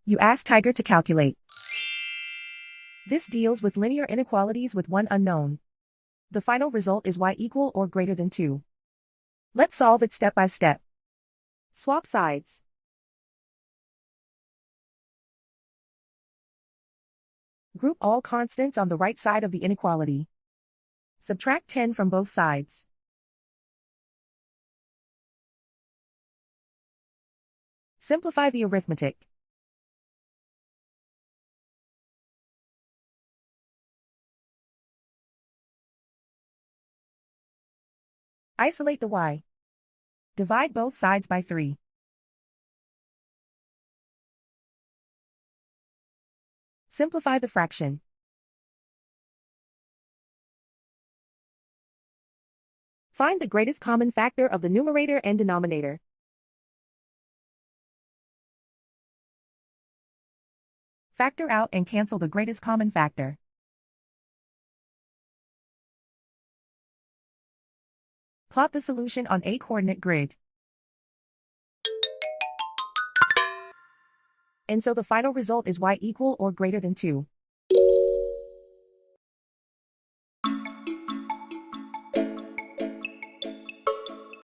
You ask Tiger to calculate. This deals with linear inequalities with one unknown. The final result is y equal or greater than 2. Let's solve it step by step. Swap sides. Group all constants on the right side of the inequality. Subtract 10 from both sides. Simplify the arithmetic. Isolate the y. Divide both sides by 3. Simplify the fraction. Find the greatest common factor of the numerator and denominator. Factor out and cancel the greatest common factor. Plot the solution on a coordinate grid. And so the final result is y equal or greater than 2.